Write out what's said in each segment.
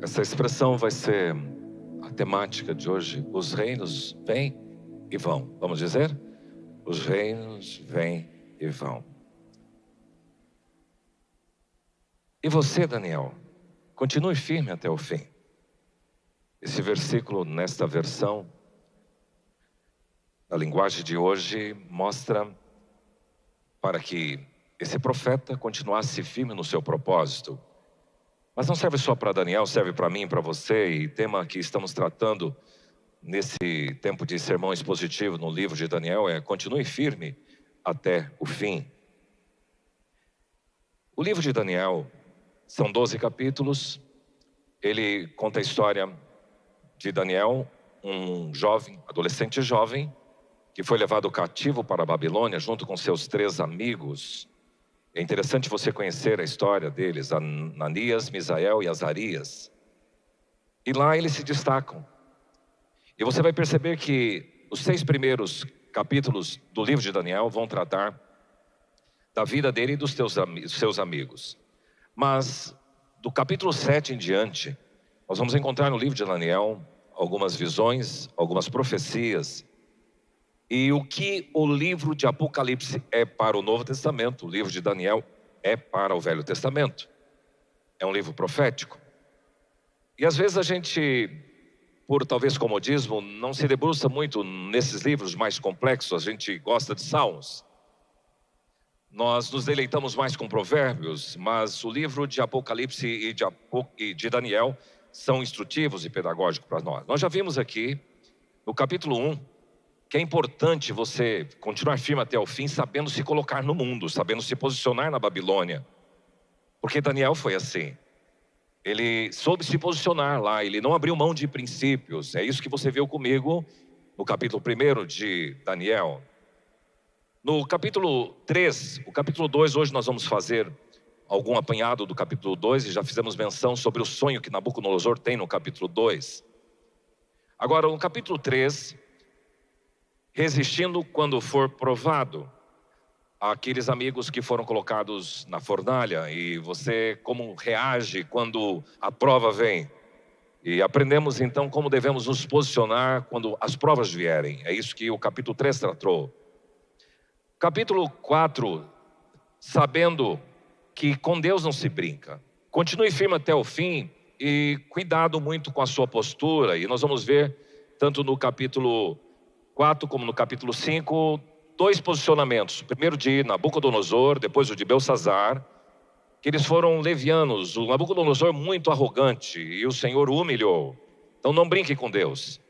Essa expressão vai ser a temática de hoje. Os reinos vêm e vão. Vamos dizer? Os reinos vêm e vão. E você, Daniel, continue firme até o fim. Esse versículo, nesta versão, a linguagem de hoje, mostra para que esse profeta continuasse firme no seu propósito. Mas não serve só para Daniel, serve para mim, para você. E tema que estamos tratando nesse tempo de sermão expositivo no livro de Daniel é: continue firme até o fim. O livro de Daniel são 12 capítulos. Ele conta a história de Daniel, um jovem, adolescente jovem, que foi levado cativo para a Babilônia junto com seus 3 amigos. É interessante você conhecer a história deles, Ananias, Misael e Azarias. E lá eles se destacam. E você vai perceber que os 6 primeiros capítulos do livro de Daniel vão tratar da vida dele e dos seus amigos. Mas do capítulo 7 em diante, nós vamos encontrar no livro de Daniel algumas visões, algumas profecias. E o que o livro de Apocalipse é para o Novo Testamento, o livro de Daniel é para o Velho Testamento. É um livro profético. E às vezes a gente, por talvez comodismo, não se debruça muito nesses livros mais complexos. A gente gosta de Salmos. Nós nos deleitamos mais com Provérbios, mas o livro de Apocalipse e de Daniel são instrutivos e pedagógicos para nós. Nós já vimos aqui, no capítulo 1, que é importante você continuar firme até o fim, sabendo se colocar no mundo, sabendo se posicionar na Babilônia. Porque Daniel foi assim. Ele soube se posicionar lá, ele não abriu mão de princípios. É isso que você viu comigo no capítulo 1 de Daniel. No capítulo 3, o capítulo 2, hoje nós vamos fazer algum apanhado do capítulo 2, e já fizemos menção sobre o sonho que Nabucodonosor tem no capítulo 2. Agora, no capítulo 3, resistindo quando for provado, aqueles amigos que foram colocados na fornalha, e você como reage quando a prova vem. E aprendemos então como devemos nos posicionar quando as provas vierem. É isso que o capítulo 3 tratou. Capítulo 4, sabendo que com Deus não se brinca. Continue firme até o fim e cuidado muito com a sua postura. E nós vamos ver, tanto no capítulo 4 como no capítulo 5, 2 posicionamentos. O primeiro de Nabucodonosor, depois o de Belsazar, que eles foram levianos. O Nabucodonosor muito arrogante e o Senhor o humilhou. Então não brinque com Deus.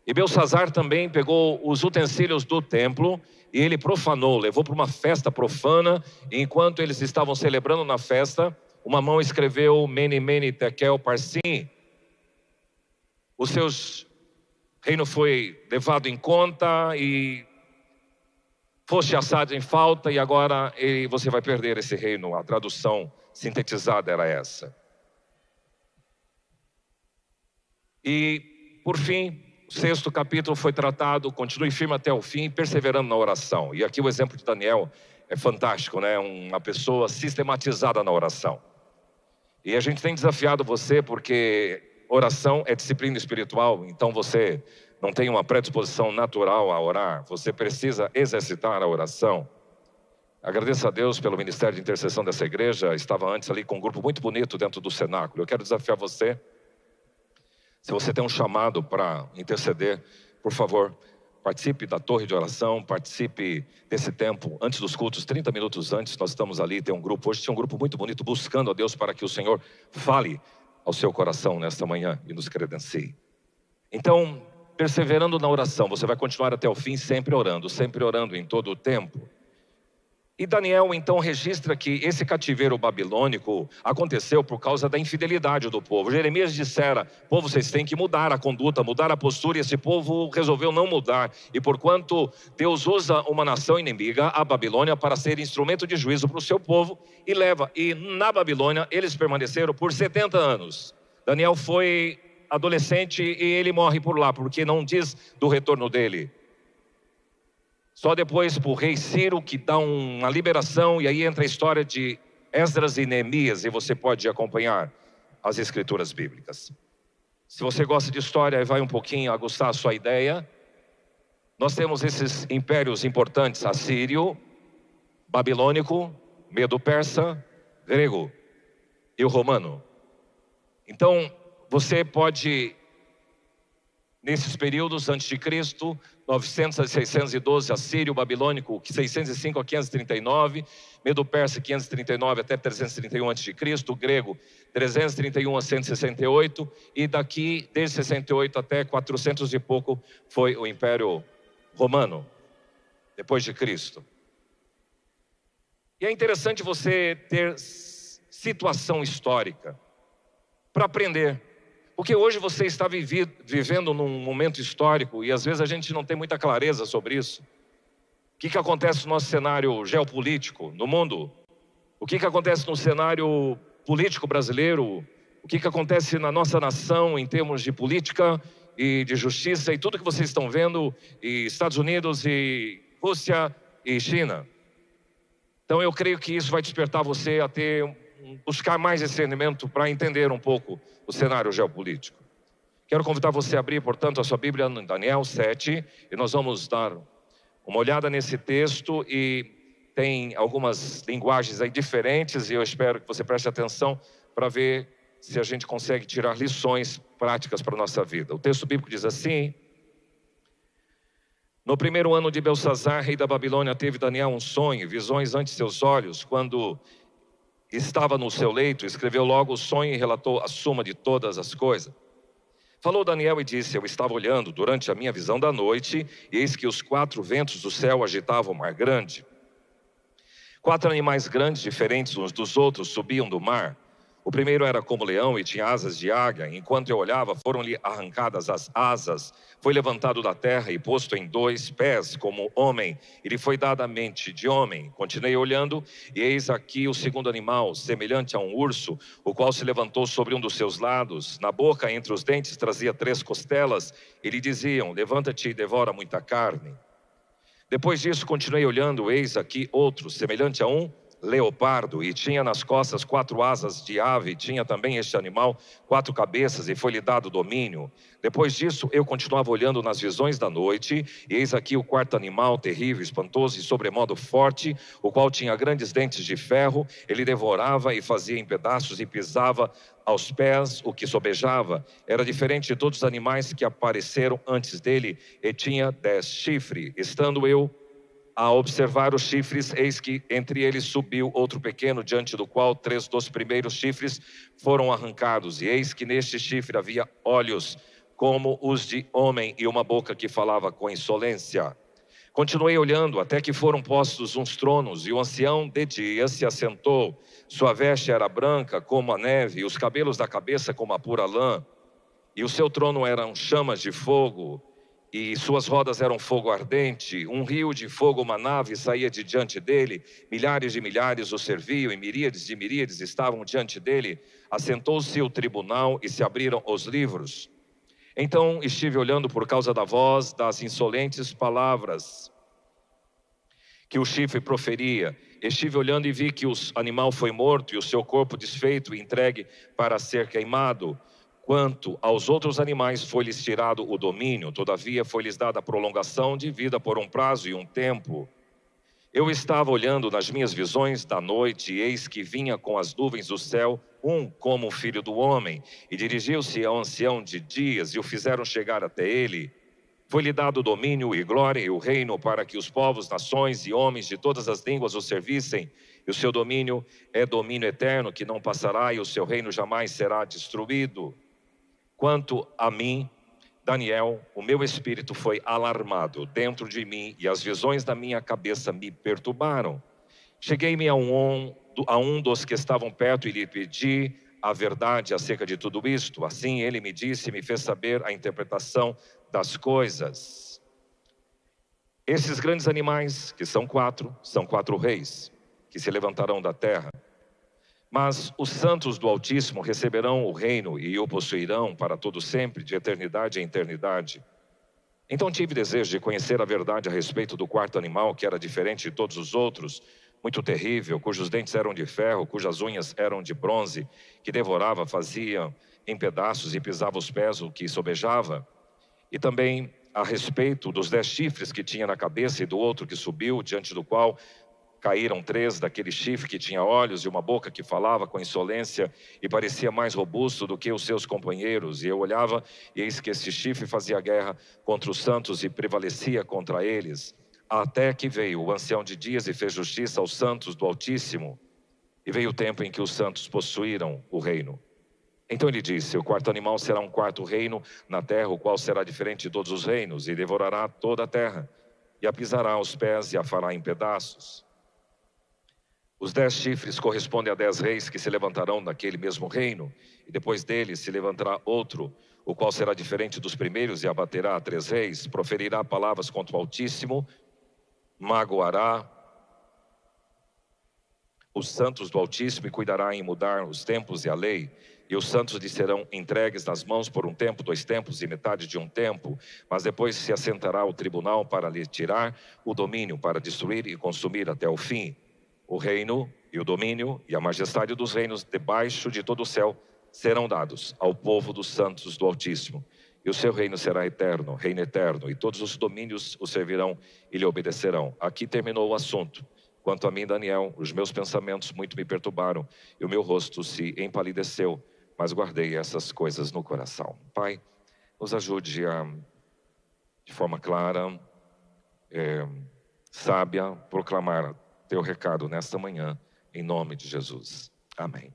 E Belsazar também pegou os utensílios do templo e ele profanou, levou para uma festa profana. E enquanto eles estavam celebrando na festa, uma mão escreveu Mene, Mene, Tekel, Parsim. Os seus reino foi levado em conta e foste assado em falta, e agora você vai perder esse reino. A tradução sintetizada era essa. E por fim, o 6º capítulo foi tratado: continue firme até o fim, perseverando na oração. E aqui o exemplo de Daniel é fantástico, né? Uma pessoa sistematizada na oração. E a gente tem desafiado você porque oração é disciplina espiritual. Então você não tem uma predisposição natural a orar, você precisa exercitar a oração. Agradeço a Deus pelo ministério de intercessão dessa igreja. Estava antes ali com um grupo muito bonito dentro do cenáculo. Eu quero desafiar você. Se você tem um chamado para interceder, por favor, participe da torre de oração, participe desse tempo antes dos cultos, 30 minutos antes. Nós estamos ali, tem um grupo, hoje tem um grupo muito bonito, buscando a Deus para que o Senhor fale ao seu coração nesta manhã e nos credencie. Então, perseverando na oração, você vai continuar até o fim, sempre orando em todo o tempo. E Daniel então registra que esse cativeiro babilônico aconteceu por causa da infidelidade do povo. Jeremias dissera: povo, vocês têm que mudar a conduta, mudar a postura, e esse povo resolveu não mudar. E porquanto Deus usa uma nação inimiga, a Babilônia, para ser instrumento de juízo para o seu povo, e leva. E na Babilônia eles permaneceram por 70 anos. Daniel foi adolescente e ele morre por lá, porque não diz do retorno dele. Só depois para o rei Ciro que dá uma liberação, e aí entra a história de Esdras e Neemias, e você pode acompanhar. as escrituras bíblicas. Se você gosta de história e vai um pouquinho aguçar a sua ideia, nós temos esses impérios importantes: assírio, babilônico, medo-persa, grego e o romano. Então, você pode, nesses períodos antes de Cristo, 900 a 612, assírio, babilônico, 605 a 539, medo-persa 539 até 331 a.C., grego 331 a 168, e daqui, desde 68 até 400 e pouco, foi o Império Romano, depois de Cristo. E é interessante você ter situação histórica para aprender. Porque hoje você está vivendo num momento histórico e às vezes a gente não tem muita clareza sobre isso. O que acontece no nosso cenário geopolítico, no mundo? O que acontece no cenário político brasileiro? O que acontece na nossa nação em termos de política e de justiça e tudo que vocês estão vendo, e Estados Unidos e Rússia e China? Então eu creio que isso vai despertar você a buscar mais discernimento para entender um pouco o cenário geopolítico. Quero convidar você a abrir, portanto, a sua Bíblia em Daniel 7, e nós vamos dar uma olhada nesse texto, e tem algumas linguagens aí diferentes, e eu espero que você preste atenção para ver se a gente consegue tirar lições práticas para a nossa vida. O texto bíblico diz assim: no primeiro ano de Belsazar, rei da Babilônia, teve Daniel um sonho, visões ante seus olhos. Quando estava no seu leito, escreveu logo o sonho e relatou a suma de todas as coisas. Falou Daniel e disse: eu estava olhando durante a minha visão da noite, e eis que os 4 ventos do céu agitavam o mar grande. 4 animais grandes, diferentes uns dos outros, subiam do mar. O primeiro era como leão e tinha asas de águia. Enquanto eu olhava, foram-lhe arrancadas as asas. Foi levantado da terra e posto em 2 pés como homem. E lhe foi dada a mente de homem. Continuei olhando, e eis aqui o segundo animal, semelhante a um urso, o qual se levantou sobre um dos seus lados. Na boca, entre os dentes, trazia 3 costelas. E lhe diziam: levanta-te e devora muita carne. Depois disso, continuei olhando, eis aqui outro, semelhante a um leopardo, e tinha nas costas 4 asas de ave. Tinha também este animal 4 cabeças, e foi-lhe dado domínio. Depois disso eu continuava olhando nas visões da noite, e eis aqui o 4º animal, terrível, espantoso e sobremodo forte, o qual tinha grandes dentes de ferro. Ele devorava e fazia em pedaços e pisava aos pés o que sobejava. Era diferente de todos os animais que apareceram antes dele, e tinha 10 chifres. Estando eu a observar os chifres, eis que entre eles subiu outro pequeno, diante do qual 3 dos primeiros chifres foram arrancados. E eis que neste chifre havia olhos como os de homem, e uma boca que falava com insolência. Continuei olhando, até que foram postos uns tronos, e o ancião de dia se assentou. Sua veste era branca como a neve, e os cabelos da cabeça como a pura lã. E o seu trono eram chamas de fogo, e suas rodas eram fogo ardente. Um rio de fogo, uma nave, saía de diante dele. Milhares de milhares o serviam, e miríades de miríades estavam diante dele. Assentou-se o tribunal, e se abriram os livros. Então estive olhando por causa da voz das insolentes palavras que o chifre proferia. Estive olhando e vi que o animal foi morto, e o seu corpo desfeito e entregue para ser queimado. Quanto aos outros animais, foi-lhes tirado o domínio. Todavia foi-lhes dada a prolongação de vida por um prazo e um tempo. Eu estava olhando nas minhas visões da noite, e eis que vinha com as nuvens do céu um como o filho do homem, e dirigiu-se ao ancião de dias, e o fizeram chegar até ele. Foi-lhe dado domínio e glória e o reino, para que os povos, nações e homens de todas as línguas o servissem. E o seu domínio é domínio eterno, que não passará, e o seu reino jamais será destruído. Quanto a mim, Daniel, o meu espírito foi alarmado dentro de mim, e as visões da minha cabeça me perturbaram. Cheguei-me a um dos que estavam perto e lhe pedi a verdade acerca de tudo isto. Assim ele me disse e me fez saber a interpretação das coisas. Esses grandes animais, que são 4 reis, que se levantarão da terra. Mas os santos do Altíssimo receberão o reino e o possuirão para todo sempre, de eternidade em eternidade. Então tive desejo de conhecer a verdade a respeito do 4º animal, que era diferente de todos os outros, muito terrível, cujos dentes eram de ferro, cujas unhas eram de bronze, que devorava, fazia em pedaços e pisava os pés o que sobejava. E também a respeito dos 10 chifres que tinha na cabeça e do outro que subiu, diante do qual caíram 3 daquele chifre que tinha olhos e uma boca que falava com insolência e parecia mais robusto do que os seus companheiros. E eu olhava e eis que esse chifre fazia guerra contra os santos e prevalecia contra eles. Até que veio o ancião de dias e fez justiça aos santos do Altíssimo. E veio o tempo em que os santos possuíram o reino. Então ele disse: o quarto animal será um quarto reino na terra, o qual será diferente de todos os reinos, e devorará toda a terra, e a pisará aos pés e a fará em pedaços. Os 10 chifres correspondem a 10 reis que se levantarão naquele mesmo reino, e depois deles se levantará outro, o qual será diferente dos primeiros e abaterá a 3 reis, proferirá palavras contra o Altíssimo, magoará os santos do Altíssimo e cuidará em mudar os tempos e a lei. E os santos lhe serão entregues nas mãos por um tempo, 2 tempos e metade de um tempo, mas depois se assentará o tribunal para lhe tirar o domínio, para destruir e consumir até o fim. O reino e o domínio e a majestade dos reinos debaixo de todo o céu serão dados ao povo dos santos do Altíssimo. E o seu reino será eterno, reino eterno, e todos os domínios o servirão e lhe obedecerão. Aqui terminou o assunto. Quanto a mim, Daniel, os meus pensamentos muito me perturbaram, e o meu rosto se empalideceu, mas guardei essas coisas no coração. Pai, nos ajude a, de forma clara, sábia, proclamar teu recado nesta manhã, em nome de Jesus. Amém.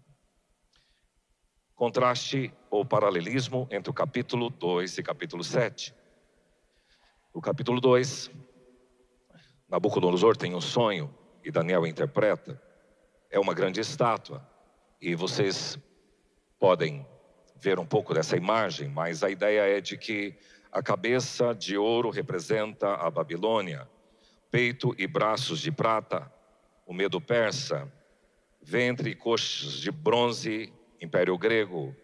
Contraste ou paralelismo entre o capítulo 2 e capítulo 7. No capítulo 2, Nabucodonosor tem um sonho e Daniel interpreta. É uma grande estátua e vocês podem ver um pouco dessa imagem, mas a ideia é de que a cabeça de ouro representa a Babilônia, peito e braços de prata, o Medo Persa, ventre e coxas de bronze, Império Grego,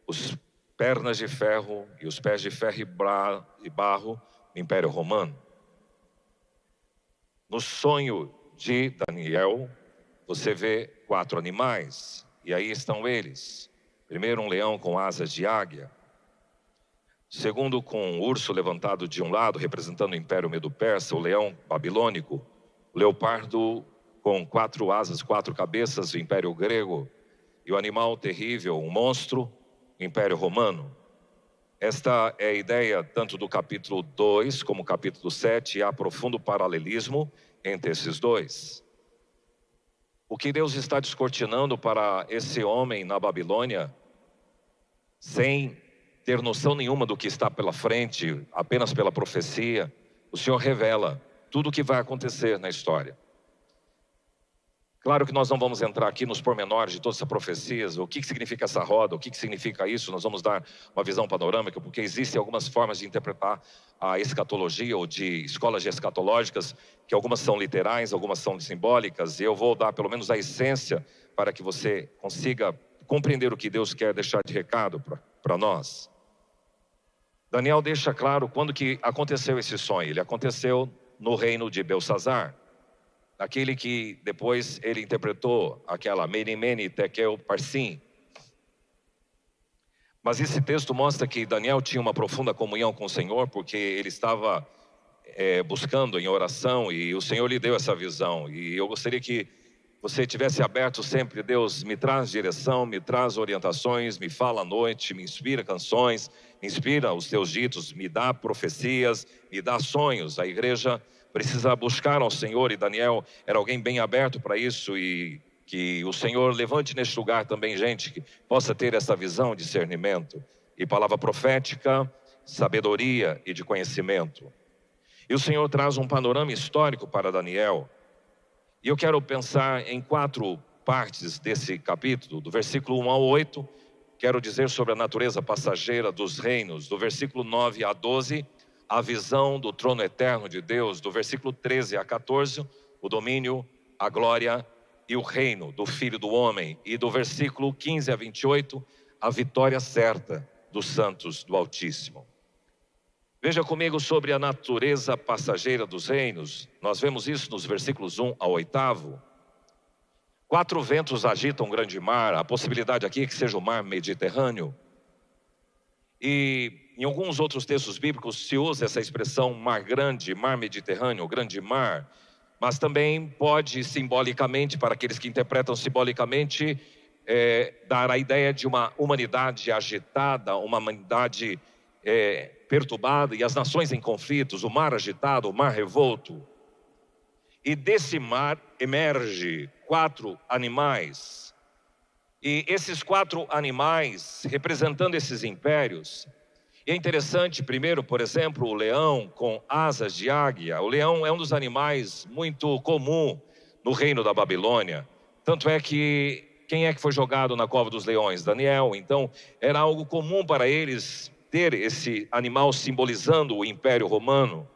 os pernas de ferro e os pés de ferro e barro, Império Romano. No sonho de Daniel, você vê 4 animais, e aí estão eles. Primeiro, um leão com asas de águia. Segundo, com um urso levantado de um lado, representando o Império Medo-Persa, o leão babilônico. O leopardo com 4 asas, 4 cabeças, o Império Grego. E o animal terrível, um monstro, o Império Romano. Esta é a ideia tanto do capítulo 2 como o capítulo 7, e há profundo paralelismo entre esses dois. O que Deus está descortinando para esse homem na Babilônia, sem ter noção nenhuma do que está pela frente, apenas pela profecia, o Senhor revela tudo o que vai acontecer na história. Claro que nós não vamos entrar aqui nos pormenores de todas essas profecias, o que significa essa roda, o que significa isso, nós vamos dar uma visão panorâmica, porque existem algumas formas de interpretar a escatologia ou de escolas escatológicas, que algumas são literais, algumas são simbólicas, e eu vou dar pelo menos a essência para que você consiga compreender o que Deus quer deixar de recado para nós. Daniel deixa claro quando que aconteceu esse sonho. Ele aconteceu no reino de Belsazar, aquele que depois ele interpretou aquela Mene Mene Tekel Parsim. Mas esse texto mostra que Daniel tinha uma profunda comunhão com o Senhor, porque ele estava buscando em oração e o Senhor lhe deu essa visão. E eu gostaria que você tivesse aberto sempre: Deus, me traz direção, me traz orientações, me fala à noite, me inspira canções, me inspira os teus ditos, me dá profecias, me dá sonhos. A igreja precisa buscar ao Senhor, e Daniel era alguém bem aberto para isso, e que o Senhor levante neste lugar também gente que possa ter essa visão, discernimento, e palavra profética, sabedoria e de conhecimento. E o Senhor traz um panorama histórico para Daniel, e eu quero pensar em 4 partes desse capítulo, do versículo 1 ao 8, quero dizer sobre a natureza passageira dos reinos, do versículo 9 a 12, a visão do trono eterno de Deus, do versículo 13 a 14, o domínio, a glória e o reino do Filho do Homem, e do versículo 15 a 28, a vitória certa dos santos do Altíssimo. Veja comigo sobre a natureza passageira dos reinos. Nós vemos isso nos versículos 1 ao 8. 4 ventos agitam o grande mar. A possibilidade aqui é que seja o mar Mediterrâneo. E em alguns outros textos bíblicos se usa essa expressão mar grande, mar Mediterrâneo, grande mar. Mas também pode simbolicamente, para aqueles que interpretam simbolicamente, dar a ideia de uma humanidade agitada, uma humanidade perturbada, e as nações em conflitos, o mar agitado, o mar revolto. E desse mar emerge 4 animais. E esses 4 animais, representando esses impérios, e é interessante, primeiro, por exemplo, o leão com asas de águia. O leão é um dos animais muito comum no reino da Babilônia. Tanto é que, quem é que foi jogado na cova dos leões? Daniel. Então, era algo comum para eles ter esse animal simbolizando o Império Romano.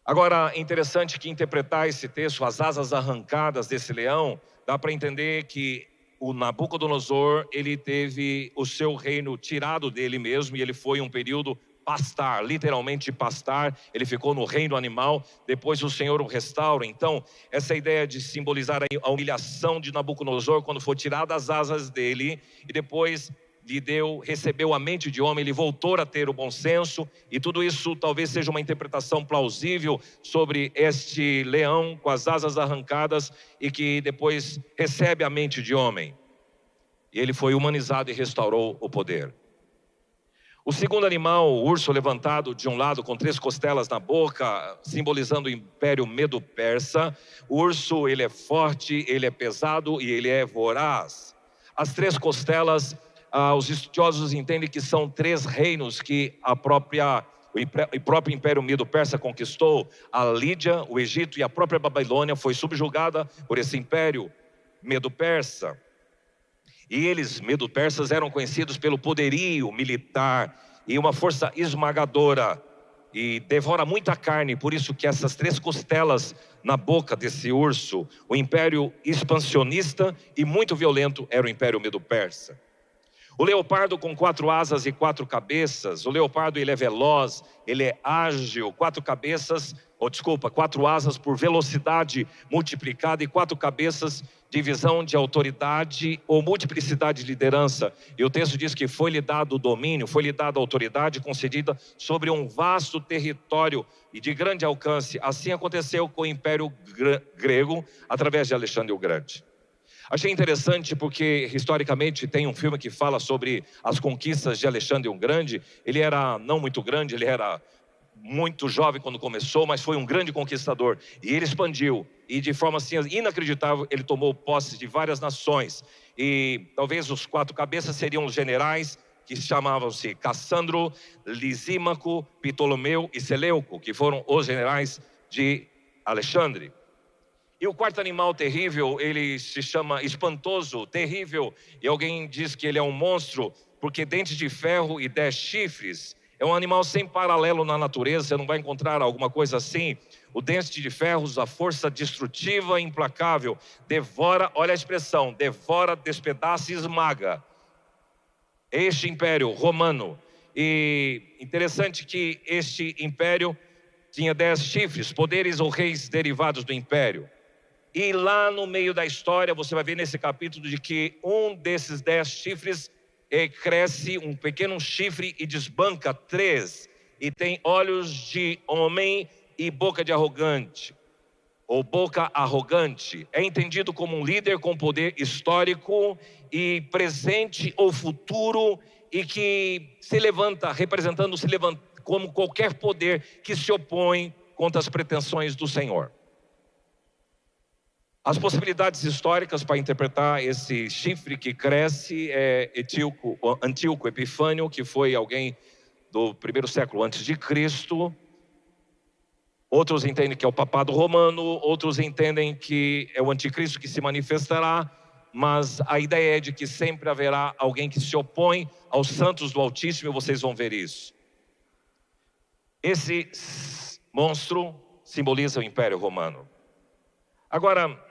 Agora, é interessante que interpretar esse texto, as asas arrancadas desse leão, dá para entender que o Nabucodonosor, ele teve o seu reino tirado dele mesmo, e ele foi um período pastar, literalmente pastar. Ele ficou no reino animal, depois o Senhor o restaura. Então, essa ideia de simbolizar a humilhação de Nabucodonosor, quando foi tirada as asas dele, e depois recebeu a mente de homem, ele voltou a ter o bom senso, e tudo isso talvez seja uma interpretação plausível sobre este leão com as asas arrancadas e que depois recebe a mente de homem. E ele foi humanizado e restaurou o poder. O segundo animal, o urso levantado de um lado com 3 costelas na boca, simbolizando o Império Medo-Persa. O urso, ele é forte, ele é pesado e ele é voraz. As 3 costelas, os estudiosos entendem que são 3 reinos que o próprio Império Medo-Persa conquistou. A Lídia, o Egito e a própria Babilônia foi subjugada por esse Império Medo-Persa. E eles, Medo-Persas, eram conhecidos pelo poderio militar e uma força esmagadora, e devora muita carne. Por isso que essas 3 costelas na boca desse urso, o império expansionista e muito violento era o Império Medo-Persa. O leopardo com 4 asas e 4 cabeças. O leopardo, ele é veloz, ele é ágil. 4 asas por velocidade multiplicada, e 4 cabeças de visão de autoridade ou multiplicidade de liderança. E o texto diz que foi-lhe dado o domínio, foi-lhe dada a autoridade concedida sobre um vasto território e de grande alcance. Assim aconteceu com o Império Grego, através de Alexandre o Grande. Achei interessante porque, historicamente, tem um filme que fala sobre as conquistas de Alexandre o Grande. Ele era não muito grande, ele era muito jovem quando começou, mas foi um grande conquistador. E ele expandiu, e de forma assim inacreditável, ele tomou posse de várias nações. E talvez os 4 cabeças seriam os generais, que chamavam-se Cassandro, Lisímaco, Ptolomeu e Seleuco, que foram os generais de Alexandre. E o 4º animal terrível, ele se chama espantoso, terrível. E alguém diz que ele é um monstro, porque dentes de ferro e 10 chifres. É um animal sem paralelo na natureza, você não vai encontrar alguma coisa assim. O dente de ferro, a força destrutiva e implacável, devora, olha a expressão, devora, despedaça e esmaga este império romano. E interessante que este império tinha 10 chifres, poderes ou reis derivados do império. E lá no meio da história, você vai ver nesse capítulo de que um desses 10 chifres cresce um pequeno chifre e desbanca 3. E tem olhos de homem e boca de arrogante, ou boca arrogante. É entendido como um líder com poder histórico e presente ou futuro, e que se levanta, como qualquer poder que se opõe contra as pretensões do Senhor. As possibilidades históricas para interpretar esse chifre que cresce é Antíoco Epifânio, que foi alguém do 1º século antes de Cristo. Outros entendem que é o papado romano, outros entendem que é o anticristo que se manifestará, mas a ideia é de que sempre haverá alguém que se opõe aos santos do Altíssimo, e vocês vão ver isso. Esse monstro simboliza o Império Romano. Agora,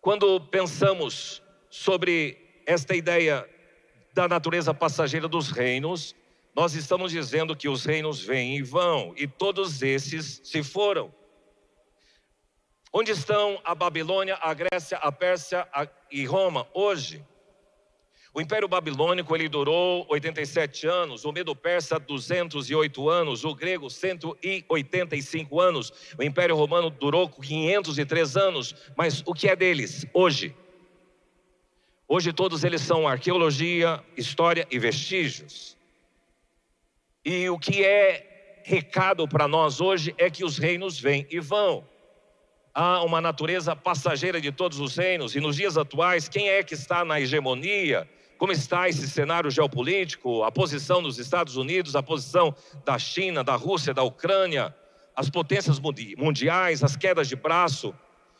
quando pensamos sobre esta ideia da natureza passageira dos reinos, nós estamos dizendo que os reinos vêm e vão, e todos esses se foram. Onde estão a Babilônia, a Grécia, a Pérsia e Roma hoje? O Império Babilônico ele durou 87 anos, o Medo-Persa 208 anos, o grego 185 anos, o Império Romano durou 503 anos, mas o que é deles hoje? Hoje todos eles são arqueologia, história e vestígios. E o que é recado para nós hoje é que os reinos vêm e vão. Há uma natureza passageira de todos os reinos, e nos dias atuais, quem é que está na hegemonia? Como está esse cenário geopolítico, a posição dos Estados Unidos, a posição da China, da Rússia, da Ucrânia, as potências mundiais, as quedas de braço.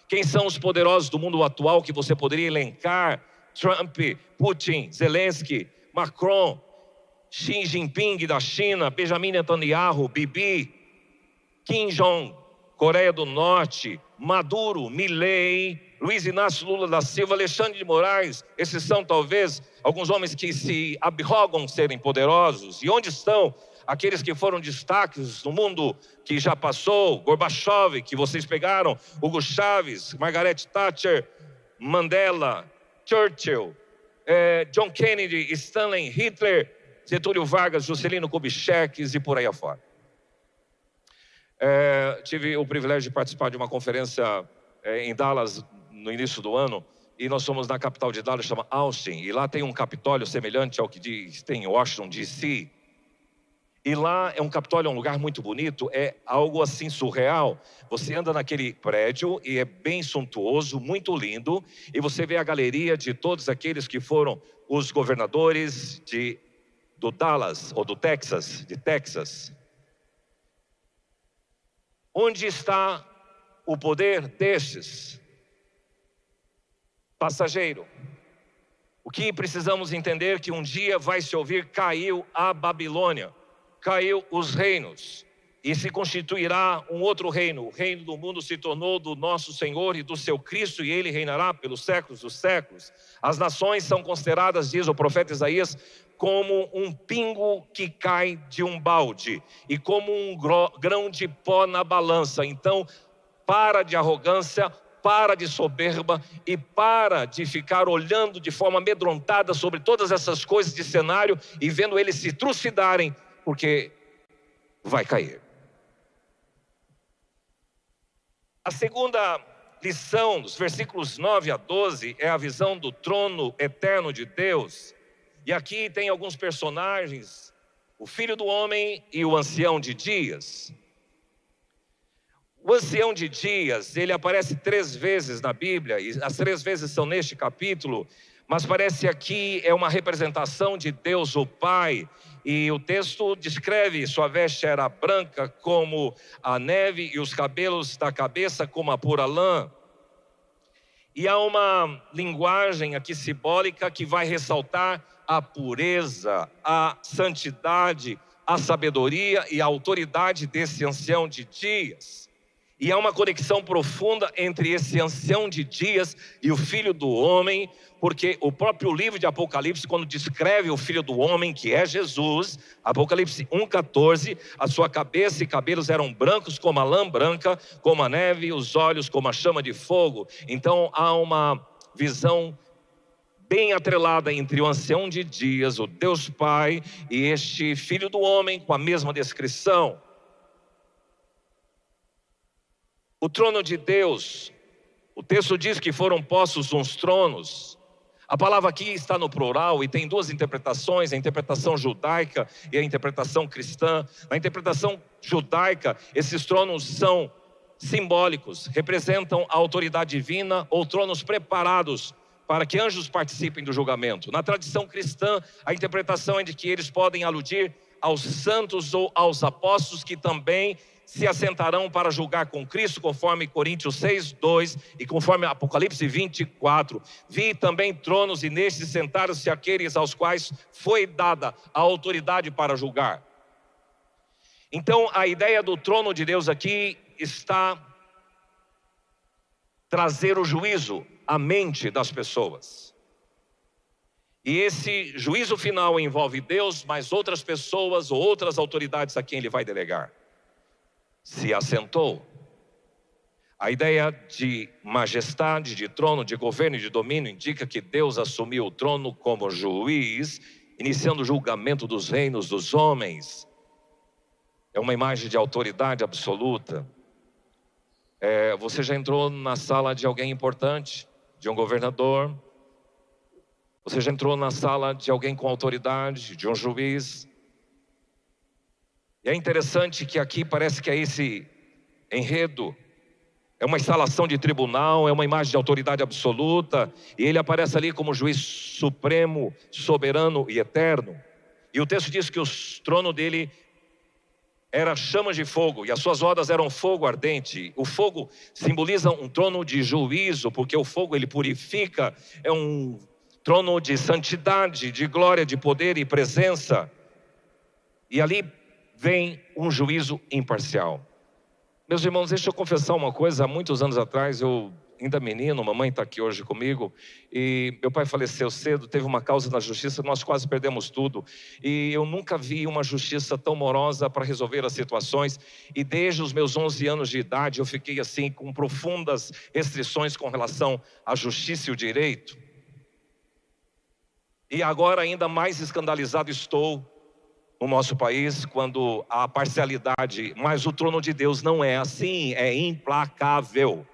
Quem são os poderosos do mundo atual que você poderia elencar? Trump, Putin, Zelensky, Macron, Xi Jinping da China, Benjamin Netanyahu, Bibi, Kim Jong, Coreia do Norte, Maduro, Milei, Luiz Inácio Lula da Silva, Alexandre de Moraes. Esses são talvez alguns homens que se arrogam serem poderosos. E onde estão aqueles que foram destaques no mundo que já passou? Gorbachev, que vocês pegaram, Hugo Chávez, Margaret Thatcher, Mandela, Churchill, John Kennedy, Stanley, Hitler, Getúlio Vargas, Juscelino Kubitschek e por aí afora. Tive o privilégio de participar de uma conferência em Dallas no início do ano, e nós fomos na capital de Dallas, chama Austin, e lá tem um Capitólio semelhante ao que tem em Washington, D.C. E lá é um Capitólio, é um lugar muito bonito, é algo assim surreal. Você anda naquele prédio e é bem suntuoso, muito lindo, e você vê a galeria de todos aqueles que foram os governadores do Dallas, ou do Texas, de Texas. Onde está o poder destes? Passageiro. O que precisamos entender que um dia vai se ouvir: caiu a Babilônia, caiu os reinos, e se constituirá um outro reino. O reino do mundo se tornou do nosso Senhor e do seu Cristo, e ele reinará pelos séculos dos séculos. As nações são consideradas, diz o profeta Isaías, como um pingo que cai de um balde e como um grão de pó na balança. Então, para de arrogância, para de soberba e para de ficar olhando de forma amedrontada sobre todas essas coisas de cenário e vendo eles se trucidarem, porque vai cair. A segunda lição, dos versículos 9 a 12, é a visão do trono eterno de Deus. E aqui tem alguns personagens, o Filho do Homem e o Ancião de Dias. O Ancião de Dias, ele aparece 3 vezes na Bíblia, e as 3 vezes são neste capítulo, mas parece aqui é uma representação de Deus o Pai. E o texto descreve: sua veste era branca como a neve e os cabelos da cabeça como a pura lã. E há uma linguagem aqui simbólica que vai ressaltar a pureza, a santidade, a sabedoria e a autoridade desse ancião de dias. E há uma conexão profunda entre esse ancião de dias e o Filho do Homem, porque o próprio livro de Apocalipse, quando descreve o Filho do Homem, que é Jesus, Apocalipse 1,14, a sua cabeça e cabelos eram brancos como a lã branca, como a neve, e os olhos como a chama de fogo. Então há uma visão bem atrelada entre o ancião de dias, o Deus Pai, e este Filho do Homem, com a mesma descrição. O trono de Deus, o texto diz que foram postos uns tronos. A palavra aqui está no plural e tem 2 interpretações, a interpretação judaica e a interpretação cristã. Na interpretação judaica, esses tronos são simbólicos, representam a autoridade divina ou tronos preparados para que anjos participem do julgamento. Na tradição cristã, a interpretação é de que eles podem aludir aos santos ou aos apóstolos que também se assentarão para julgar com Cristo, conforme Coríntios 6, 2 e conforme Apocalipse 24. Vi também tronos e nestes sentaram-se aqueles aos quais foi dada a autoridade para julgar. Então a ideia do trono de Deus aqui está trazer o juízo à mente das pessoas. E esse juízo final envolve Deus, mais outras pessoas ou outras autoridades a quem ele vai delegar. Se assentou. A ideia de majestade, de trono, de governo e de domínio indica que Deus assumiu o trono como juiz, iniciando o julgamento dos reinos dos homens. É uma imagem de autoridade absoluta. Você já entrou na sala de alguém importante, de um governador? Você já entrou na sala de alguém com autoridade, de um juiz? E é interessante que aqui parece que é esse enredo. É uma instalação de tribunal, é uma imagem de autoridade absoluta, e ele aparece ali como juiz supremo, soberano e eterno. E o texto diz que o trono dele era chamas de fogo, e as suas rodas eram fogo ardente. O fogo simboliza um trono de juízo, porque o fogo ele purifica, é um trono de santidade, de glória, de poder e presença. E ali vem um juízo imparcial. Meus irmãos, deixa eu confessar uma coisa. Há muitos anos atrás, eu ainda menino, mamãe está aqui hoje comigo, e meu pai faleceu cedo, teve uma causa na justiça, nós quase perdemos tudo. E eu nunca vi uma justiça tão morosa para resolver as situações. E desde os meus 11 anos de idade, eu fiquei assim, com profundas restrições com relação à justiça e o direito. E agora ainda mais escandalizado estou no nosso país, quando há parcialidade, mas o trono de Deus não é assim, é implacável.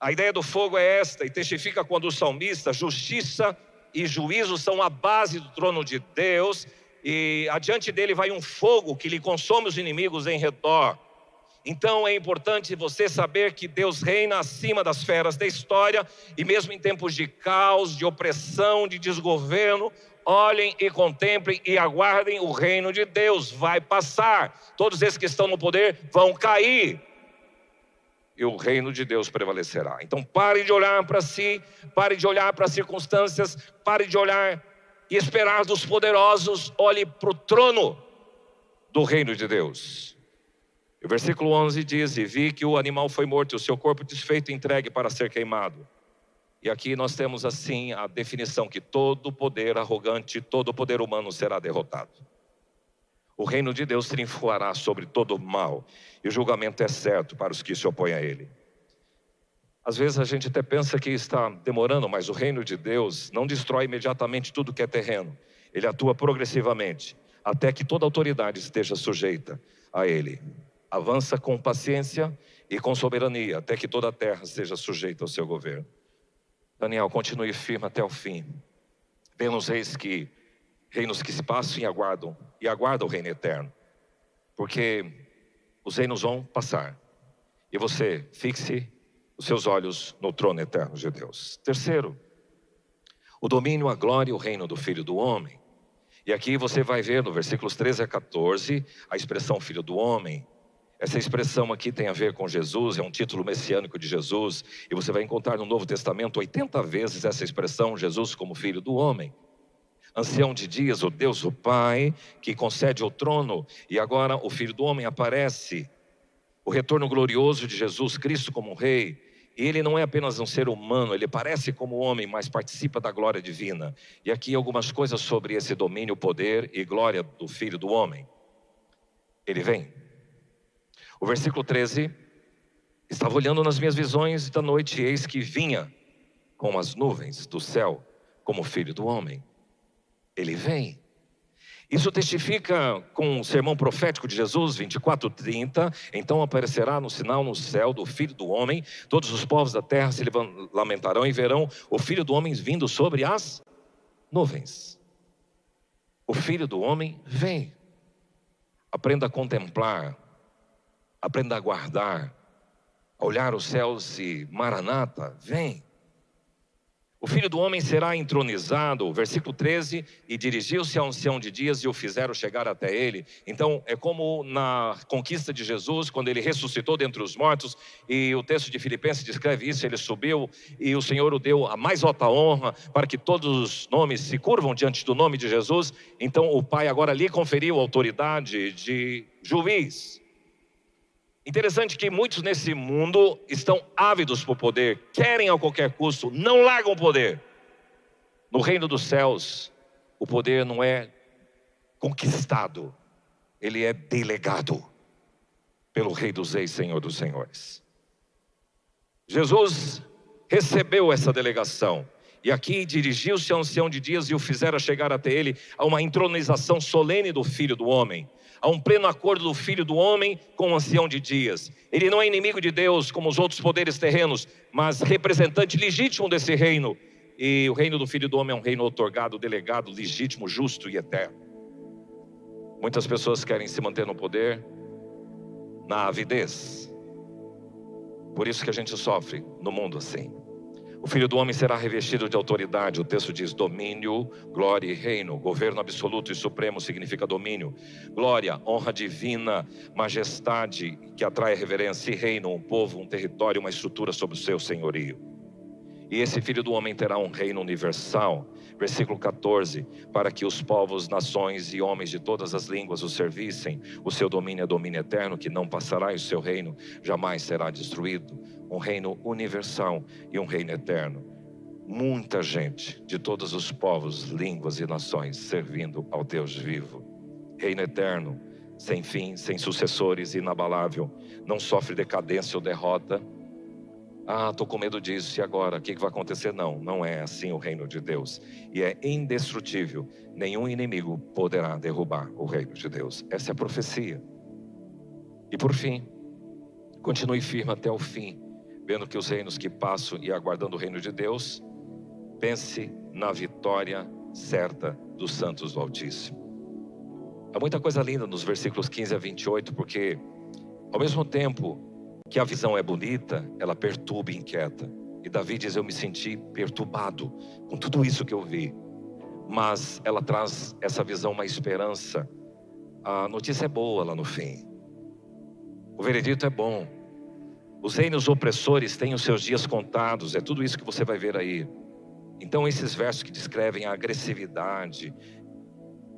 A ideia do fogo é esta, e testifica quando o salmista, justiça e juízo são a base do trono de Deus, e adiante dele vai um fogo que lhe consome os inimigos em redor. Então é importante você saber que Deus reina acima das feras da história, e mesmo em tempos de caos, de opressão, de desgoverno, olhem e contemplem e aguardem o reino de Deus. Vai passar, todos esses que estão no poder vão cair, e o reino de Deus prevalecerá. Então pare de olhar para si, pare de olhar para as circunstâncias, pare de olhar e esperar dos poderosos, olhe para o trono do reino de Deus. O versículo 11 diz: e vi que o animal foi morto e o seu corpo desfeito e entregue para ser queimado. E aqui nós temos assim a definição que todo poder arrogante, todo poder humano será derrotado. O reino de Deus triunfará sobre todo o mal, e o julgamento é certo para os que se opõem a ele. Às vezes a gente até pensa que está demorando, mas o reino de Deus não destrói imediatamente tudo que é terreno. Ele atua progressivamente, até que toda autoridade esteja sujeita a ele. Avança com paciência e com soberania, até que toda a terra seja sujeita ao seu governo. Daniel, continue firme até o fim. Vemos reinos que se passam e aguardam o reino eterno. Porque os reinos vão passar, e você fixe os seus olhos no trono eterno de Deus. Terceiro, o domínio, a glória e o reino do Filho do Homem. E aqui você vai ver no versículos 13 a 14, a expressão Filho do Homem. Essa expressão aqui tem a ver com Jesus, é um título messiânico de Jesus, e você vai encontrar no Novo Testamento 80 vezes essa expressão, Jesus como Filho do Homem. Ancião de dias, o Deus, o Pai, que concede o trono, e agora o Filho do Homem aparece. O retorno glorioso de Jesus Cristo como Rei. E ele não é apenas um ser humano, ele parece como homem, mas participa da glória divina. E aqui algumas coisas sobre esse domínio, poder e glória do Filho do Homem. Ele vem. O versículo 13, estava olhando nas minhas visões da noite, e eis que vinha com as nuvens do céu, como Filho do Homem. Ele vem. Isso testifica com o sermão profético de Jesus, 24:30, então aparecerá no sinal no céu do Filho do Homem, todos os povos da terra se lamentarão e verão o Filho do Homem vindo sobre as nuvens. O Filho do Homem vem. Aprenda a contemplar, aprenda a guardar, a olhar os céus e Maranata, vem. O Filho do Homem será entronizado, versículo 13, e dirigiu-se ao ancião de dias e o fizeram chegar até ele. Então é como na conquista de Jesus, quando ele ressuscitou dentre os mortos, e o texto de Filipenses descreve isso, ele subiu e o Senhor o deu a mais alta honra, para que todos os nomes se curvam diante do nome de Jesus. Então o Pai agora lhe conferiu autoridade de juiz. Interessante que muitos nesse mundo estão ávidos por poder, querem a qualquer custo, não largam o poder. No reino dos céus, o poder não é conquistado, ele é delegado. pelo Rei dos Reis, Senhor dos Senhores. Jesus recebeu essa delegação. E aqui dirigiu-se ao ancião de dias e o fizera chegar até ele a uma entronização solene do Filho do Homem, a um pleno acordo do Filho do Homem com o ancião de dias. Ele não é inimigo de Deus como os outros poderes terrenos, mas representante legítimo desse reino. E o reino do Filho do Homem é um reino outorgado, delegado, legítimo, justo e eterno. Muitas pessoas querem se manter no poder na avidez. Por isso que a gente sofre no mundo assim. O Filho do Homem será revestido de autoridade. O texto diz domínio, glória e reino. Governo absoluto e supremo significa domínio. Glória, honra divina, majestade que atrai a reverência, e reino, um povo, um território, uma estrutura sob o seu senhorio. E esse Filho do Homem terá um reino universal. Versículo 14, para que os povos, nações e homens de todas as línguas o servissem. O seu domínio é domínio eterno, que não passará, e o seu reino jamais será destruído. Um reino universal e um reino eterno. Muita gente de todos os povos, línguas e nações servindo ao Deus vivo. Reino eterno, sem fim, sem sucessores, inabalável. Não sofre decadência ou derrota. Estou com medo disso, e agora? O que vai acontecer? Não, não é assim o reino de Deus. E é indestrutível. Nenhum inimigo poderá derrubar o reino de Deus. Essa é a profecia. E por fim, continue firme até o fim, vendo que os reinos que passam e aguardando o reino de Deus, pense na vitória certa dos santos do Altíssimo. Há muita coisa linda nos versículos 15 a 28, porque ao mesmo tempo que a visão é bonita, ela perturba e inquieta. E Davi diz, eu me senti perturbado com tudo isso que eu vi. Mas ela traz essa visão, uma esperança. A notícia é boa lá no fim. O veredito é bom. Os reinos opressores têm os seus dias contados. É tudo isso que você vai ver aí. Então esses versos que descrevem a agressividade,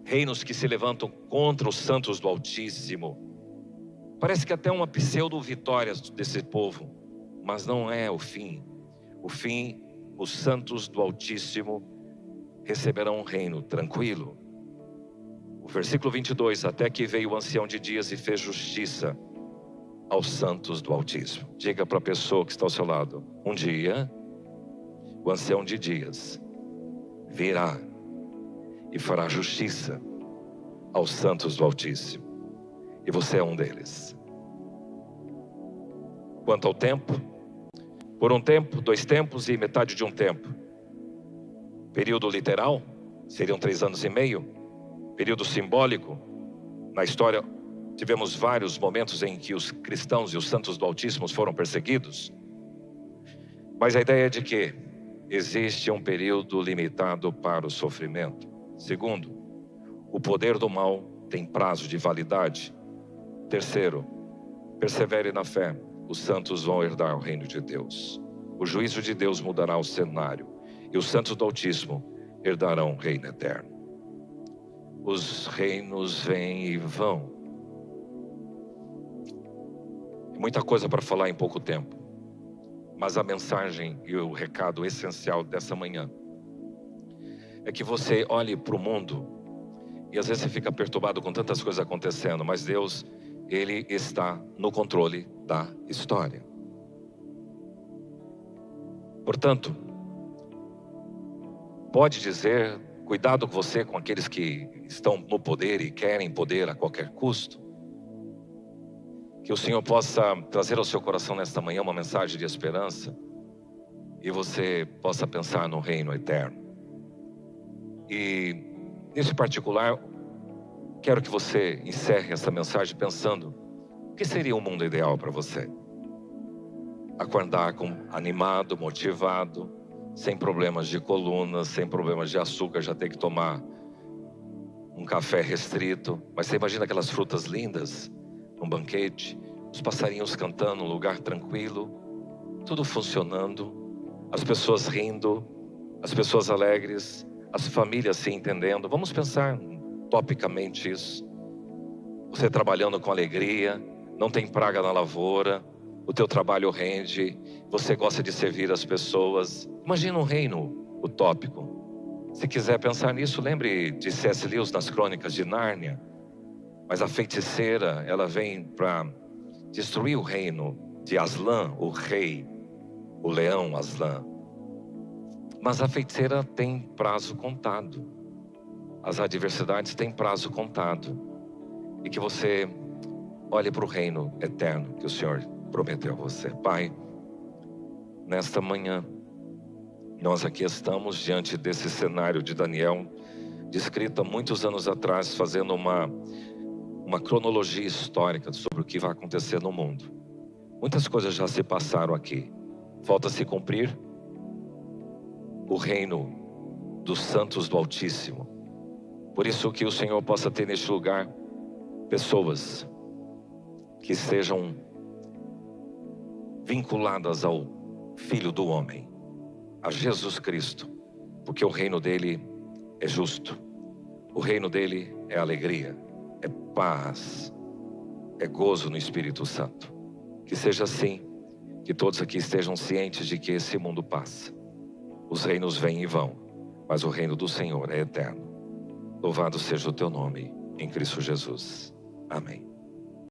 reinos que se levantam contra os santos do Altíssimo, parece que até uma pseudo-vitória desse povo, mas não é o fim. O fim, os santos do Altíssimo receberão um reino tranquilo. O versículo 22, até que veio o ancião de dias e fez justiça aos santos do Altíssimo. Diga para a pessoa que está ao seu lado, um dia, o ancião de dias virá e fará justiça aos santos do Altíssimo. E você é um deles. Quanto ao tempo, por um tempo, 2 tempos e metade de um tempo. Período literal, seriam 3 anos e meio. Período simbólico, na história tivemos vários momentos em que os cristãos e os santos do Altíssimo foram perseguidos. Mas a ideia é de que existe um período limitado para o sofrimento. Segundo, o poder do mal tem prazo de validade. Terceiro, persevere na fé, os santos vão herdar o reino de Deus. O juízo de Deus mudará o cenário, e os santos do Altíssimo herdarão o reino eterno. Os reinos vêm e vão. Muita coisa para falar em pouco tempo, mas a mensagem e o recado essencial dessa manhã é que você olhe para o mundo, e às vezes você fica perturbado com tantas coisas acontecendo, mas Deus, Ele está no controle da história. Portanto, pode dizer, cuidado com você, com aqueles que estão no poder e querem poder a qualquer custo. Que o Senhor possa trazer ao seu coração nesta manhã uma mensagem de esperança, e você possa pensar no reino eterno. E nesse particular, quero que você encerre essa mensagem pensando: o que seria um mundo ideal para você? Acordar animado, motivado, sem problemas de coluna, sem problemas de açúcar, já ter que tomar um café restrito. Mas você imagina aquelas frutas lindas num banquete, os passarinhos cantando, um lugar tranquilo, tudo funcionando, as pessoas rindo, as pessoas alegres, as famílias se entendendo. Vamos pensar topicamente isso. Você trabalhando com alegria, não tem praga na lavoura, o teu trabalho rende, você gosta de servir as pessoas. Imagina um reino utópico. Se quiser pensar nisso, lembre de C.S. Lewis nas Crônicas de Nárnia. Mas a feiticeira, ela vem para destruir o reino de Aslan, o rei, o leão Aslan. Mas a feiticeira tem prazo contado. As adversidades têm prazo contado. E que você olhe para o reino eterno que o Senhor prometeu a você. Pai, nesta manhã, nós aqui estamos diante desse cenário de Daniel, descrito há muitos anos atrás, fazendo uma cronologia histórica sobre o que vai acontecer no mundo. Muitas coisas já se passaram aqui. Falta se cumprir o reino dos santos do Altíssimo. Por isso que o Senhor possa ter neste lugar pessoas que estejam vinculadas ao Filho do Homem, a Jesus Cristo, porque o reino dele é justo, o reino dele é alegria, é paz, é gozo no Espírito Santo. Que seja assim, que todos aqui estejam cientes de que esse mundo passa. Os reinos vêm e vão, mas o reino do Senhor é eterno. Louvado seja o teu nome, em Cristo Jesus. Amém.